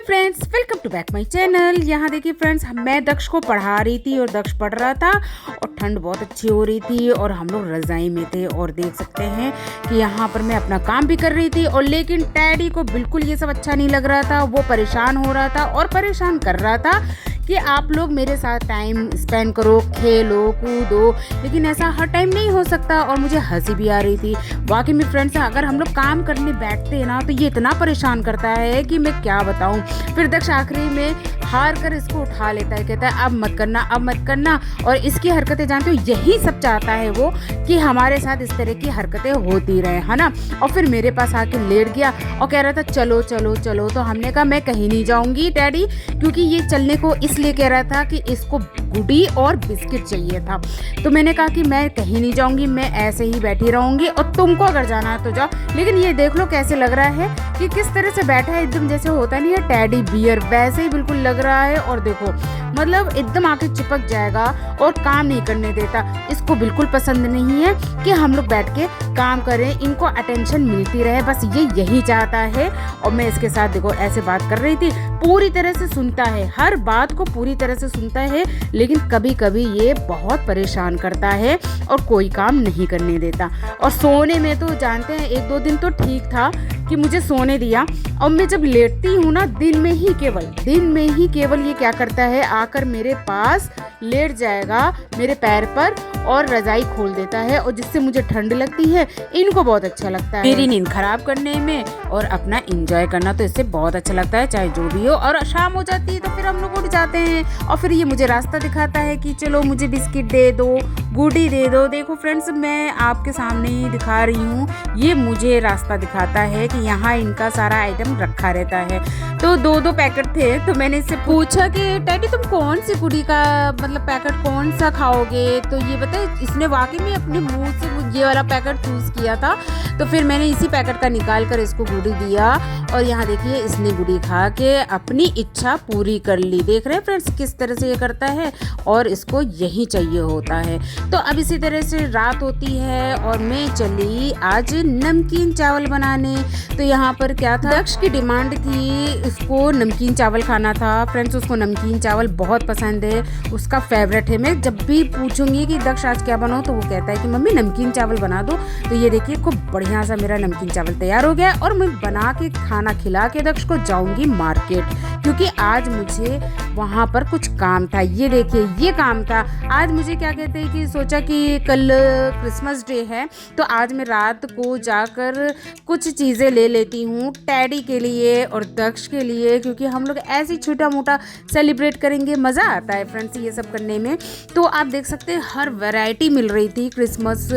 Friends, welcome to back my channel. यहाँ देखिए friends, मैं दक्ष को पढ़ा रही थी और दक्ष पढ़ रहा था और ठंड बहुत अच्छी हो रही थी और हम लोग रज़ाई में थे और देख सकते हैं कि यहाँ पर मैं अपना काम भी कर रही थी और लेकिन टैडी को बिल्कुल ये सब अच्छा नहीं लग रहा था। वो परेशान हो रहा था और परेशान कर रहा था कि आप लोग मेरे साथ टाइम स्पेंड करो, खेलो कूदो, लेकिन ऐसा हर टाइम नहीं हो सकता और मुझे हंसी भी आ रही थी। वाकई में फ्रेंड्स, अगर हम लोग काम करने बैठते हैं ना तो ये इतना परेशान करता है कि मैं क्या बताऊं। फिर दक्ष आखिरी में हार कर इसको उठा लेता है, कहता है अब मत करना, अब मत करना। और इसकी हरकतें जानते हो, यही सब चाहता है वो कि हमारे साथ इस तरह की हरकतें होती रहे, है ना। और फिर मेरे पास आके लेट गया और कह रहा था चलो चलो चलो। तो हमने कहा मैं कहीं नहीं जाऊंगी डैडी, क्योंकि ये चलने को इसलिए कह रहा था कि इसको गुडी और बिस्किट चाहिए था। तो मैंने कहा कि मैं कहीं नहीं जाऊंगी, मैं ऐसे ही बैठी रहूंगी और तुमको अगर जाना है तो जाओ। लेकिन ये देख लो कैसे लग रहा है कि किस तरह से बैठा है, एकदम जैसे होता नहीं है टैडी बियर, वैसे ही बिल्कुल लग रहा है। और देखो मतलब एकदम आके चिपक जाएगा और काम नहीं करने देता। इसको बिल्कुल पसंद नहीं है कि हम लोग बैठ के काम करें, इनको अटेंशन मिलती रहे, बस ये यही चाहता है। और मैं इसके साथ देखो ऐसे बात कर रही थी, पूरी तरह से सुनता है, हर बात को पूरी तरह से सुनता है, लेकिन कभी कभी ये बहुत परेशान करता है और कोई काम नहीं करने देता। और सोने में तो जानते हैं, एक दो दिन तो ठीक था कि मुझे सोने दिया, और मैं जब लेटती हूँ ना दिन में ही केवल ये क्या करता है, आकर मेरे पास लेट जाएगा मेरे पैर पर और रजाई खोल देता है, और जिससे मुझे ठंड लगती है, इनको बहुत अच्छा लगता है मेरी नींद खराब करने में और अपना एंजॉय करना, तो इससे बहुत अच्छा लगता है चाहे जो भी हो। और शाम हो जाती है तो फिर हम लोग उठ जाते हैं और फिर ये मुझे रास्ता दिखाता है कि चलो मुझे बिस्किट दे दो, गुडी दे दो। देखो फ्रेंड्स, मैं आपके सामने ही दिखा रही हूँ, ये मुझे रास्ता दिखाता है कि यहाँ इनका सारा आइटम रखा रहता है। तो दो पैकेट थे, तो मैंने इससे पूछा कि डैडी तुम कौन सी गुडी का मतलब पैकेट कौन सा खाओगे। तो ये बताए, इसने वाकई में अपने मुंह से ये वाला पैकेट चूज किया था। तो फिर मैंने इसी पैकेट का निकाल कर इसको गुडी दिया और यहाँ देखिए इसने गुडी खा के अपनी इच्छा पूरी कर ली। देख रहे हैं फ्रेंड्स किस तरह से ये करता है और इसको यही चाहिए होता है। तो अब इसी तरह से रात होती है और मैं चली आज नमकीन चावल बनाने। तो यहाँ पर क्या था, दक्ष की डिमांड थी, उसको नमकीन चावल खाना था। फ्रेंड्स, उसको नमकीन चावल बहुत पसंद है, उसका फेवरेट है। मैं जब भी पूछूंगी कि दक्ष आज क्या बनाऊं तो वो कहता है कि मम्मी नमकीन चावल बना दो। तो ये देखिए खूब बढ़िया सा मेरा नमकीन चावल तैयार हो गया और मैं बना के खाना खिला के दक्ष को जाऊंगी मार्केट, क्योंकि आज मुझे वहाँ पर कुछ काम था। ये देखिए ये काम था आज। मुझे क्या कहते हैं कि सोचा कि कल क्रिसमस डे है तो आज मैं रात को जाकर कुछ चीज़ें ले लेती हूँ टैडी के लिए और दक्ष के लिए, क्योंकि हम लोग ऐसे छोटा मोटा सेलिब्रेट करेंगे, मज़ा आता है फ्रेंड्स ये सब करने में। तो आप देख सकते हैं हर वैरायटी मिल रही थी क्रिसमस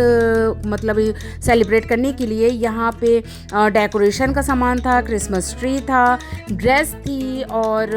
मतलब सेलिब्रेट करने के लिए। यहाँ पे डेकोरेशन का सामान था, क्रिसमस ट्री था, ड्रेस थी और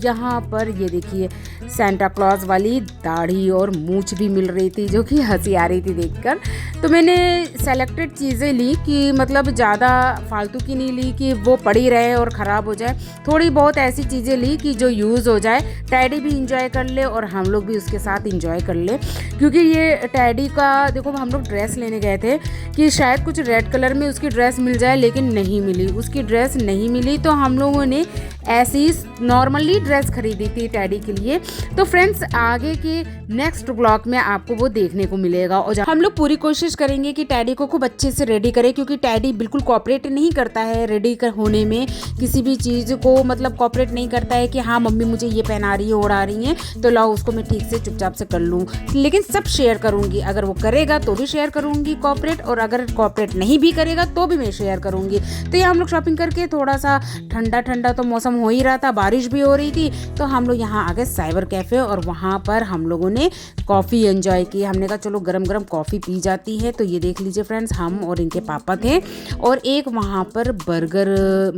यहाँ पर ये देखिए सेंटा क्लॉज वाली दाढ़ी और मूंछ भी मिल रही थी, जो कि हंसी आ रही थी देखकर। तो मैंने सेलेक्टेड चीज़ें ली कि मतलब ज़्यादा फालतू की नहीं ली कि वो पड़ी रहे और ख़राब हो जाए। थोड़ी बहुत ऐसी चीज़ें ली कि जो यूज़ हो जाए, टैडी भी इंजॉय कर ले और हम लोग भी उसके साथ इंजॉय कर ले। क्योंकि ये टैडी का देखो, हम लोग ड्रेस लेने गए थे कि शायद कुछ रेड कलर में उसकी ड्रेस मिल जाए, लेकिन नहीं मिली, उसकी ड्रेस नहीं मिली। तो हम लोगों ने ऐसी नॉर्मली ड्रेस खरीदी थी टैडी के लिए। तो फ्रेंड्स, आगे के नेक्स्ट ब्लॉग में आपको वो देखने को मिलेगा और हम लोग पूरी कोशिश करेंगे कि टैडी को खूब अच्छे से रेडी करें, क्योंकि टैडी बिल्कुल कोऑपरेट नहीं करता है रेडी होने में, किसी भी चीज़ को मतलब कोऑपरेट नहीं करता है कि हाँ मम्मी मुझे ये पहना रही है ओढ़ा रही है तो लाओ उसको मैं ठीक से चुपचाप से कर लूँ। लेकिन सब शेयर करूँगी, अगर वो करेगा तो भी शेयर करूँगी कोऑपरेट, और अगर कोऑपरेट नहीं भी करेगा तो भी मैं शेयर करूँगी। तो ये हम लोग शॉपिंग करके थोड़ा सा ठंडा ठंडा तो मौसम हो ही रहा था, बारिश भी हो रही थी, तो हम लोग यहाँ आ गए साइबर कैफ़े और वहाँ पर हम लोगों ने कॉफ़ी एंजॉय की। हमने कहा चलो गरम गरम कॉफ़ी पी जाती है। तो ये देख लीजिए फ्रेंड्स, हम और इनके पापा थे और एक वहाँ पर बर्गर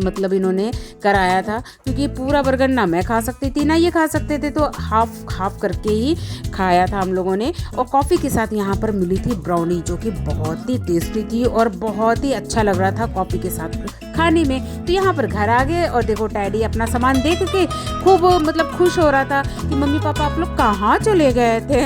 मतलब इन्होंने कराया था, क्योंकि पूरा बर्गर ना मैं खा सकती थी ना ये खा सकते थे, तो हाफ करके ही खाया था हम लोगों ने। और कॉफ़ी के साथ यहाँ पर मिली थी ब्राउनी, जो कि बहुत ही टेस्टी थी और बहुत ही अच्छा लग रहा था कॉफ़ी के साथ खाने में। तो यहाँ पर घर आ गए और देखो टैडी अपना सामान देख के खूब मतलब खुश हो रहा था कि मम्मी पापा आप लोग कहाँ चले गए थे।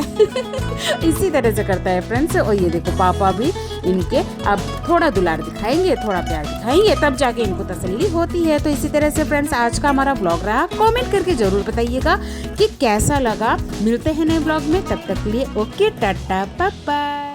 इसी तरह से करता है फ्रेंड्स। और ये देखो पापा भी इनके अब थोड़ा दुलार दिखाएंगे, थोड़ा प्यार दिखाएंगे, तब जाके इनको तसल्ली होती है। तो इसी तरह से फ्रेंड्स आज का हमारा ब्लॉग रहा। कमेंट करके जरूर बताइएगा कि कैसा लगा। मिलते हैं नए ब्लॉग में, तब तक के लिए ओके टाटा बाय बाय।